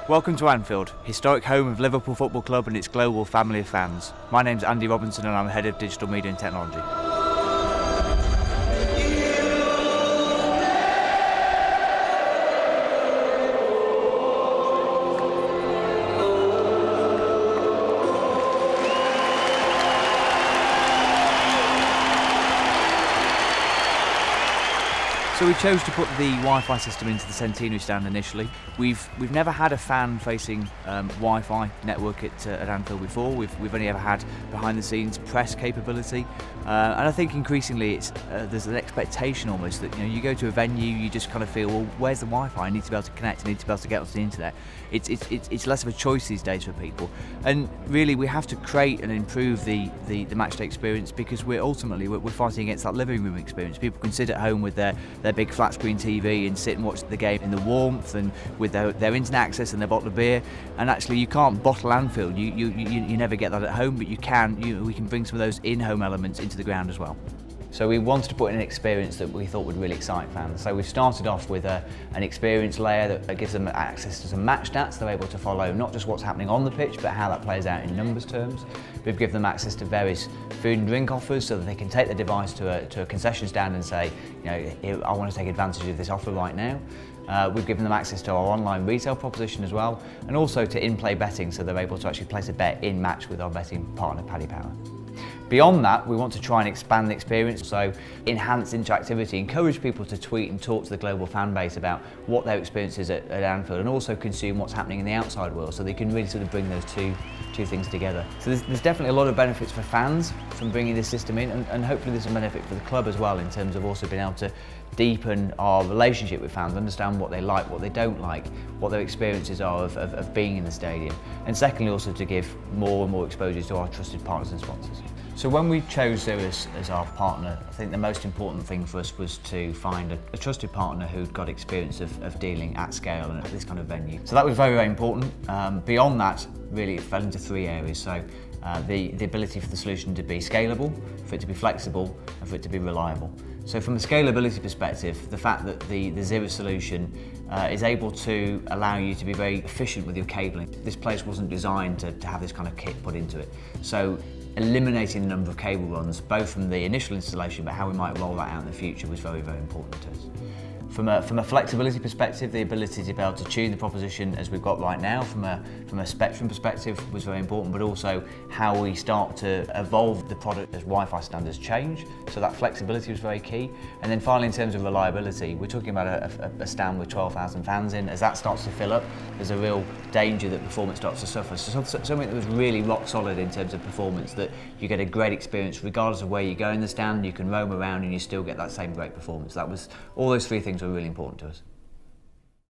Welcome to Anfield, historic home of Liverpool Football Club and its global family of fans. My name's Andy Robinson and I'm Head of Digital Media and Technology. So we chose to put the Wi-Fi system into the Centenary stand initially. We've never had a fan-facing Wi-Fi network at Anfield before. We've only ever had behind-the-scenes press capability, and I think increasingly there's an expectation almost that you go to a venue, you just kind of feel, well, where's the Wi-Fi? I need to be able to connect. I need to be able to get onto the internet. It's less of a choice these days for people, and really we have to create and improve the matchday experience because we're fighting against that living room experience. People can sit at home with their big flat screen TV and sit and watch the game in the warmth and with their internet access and their bottle of beer. And actually, you can't bottle Anfield. You never get that at home, but we can bring some of those in-home elements into the ground as well. So we wanted to put in an experience that we thought would really excite fans. So we've started off with an experience layer that gives them access to some match stats. They're able to follow not just what's happening on the pitch, but how that plays out in numbers terms. We've given them access to various food and drink offers so that they can take their device to a concession stand and say, I want to take advantage of this offer right now. We've given them access to our online retail proposition as well, and also to in-play betting so they're able to actually place a bet in match with our betting partner, Paddy Power. Beyond that, we want to try and expand the experience, so enhance interactivity, encourage people to tweet and talk to the global fan base about what their experience is at Anfield, and also consume what's happening in the outside world, so they can really sort of bring those two things together. So there's definitely a lot of benefits for fans from bringing this system in, and hopefully there's some benefit for the club as well in terms of also being able to deepen our relationship with fans, understand what they like, what they don't like, what their experiences are of being in the stadium, and secondly also to give more and more exposure to our trusted partners and sponsors. So when we chose Cirrus as our partner, I think the most important thing for us was to find a trusted partner who'd got experience of dealing at scale and at this kind of venue. So that was very, very important. Beyond that, really it fell into three areas. So the ability for the solution to be scalable, for it to be flexible, and for it to be reliable. So from a scalability perspective, the fact that the Cirrus solution is able to allow you to be very efficient with your cabling. This place wasn't designed to have this kind of kit put into it. So eliminating the number of cable runs, both from the initial installation but how we might roll that out in the future, was very, very important to us. From a flexibility perspective, the ability to be able to tune the proposition as we've got right now from a spectrum perspective was very important, but also how we start to evolve the product as Wi-Fi standards change. So that flexibility was very key. And then finally, in terms of reliability, we're talking about a stand with 12,000 fans in. As that starts to fill up, there's a real danger that performance starts to suffer. So something that was really rock solid in terms of performance, that you get a great experience regardless of where you go in the stand, you can roam around and you still get that same great performance. All those three things were really important to us.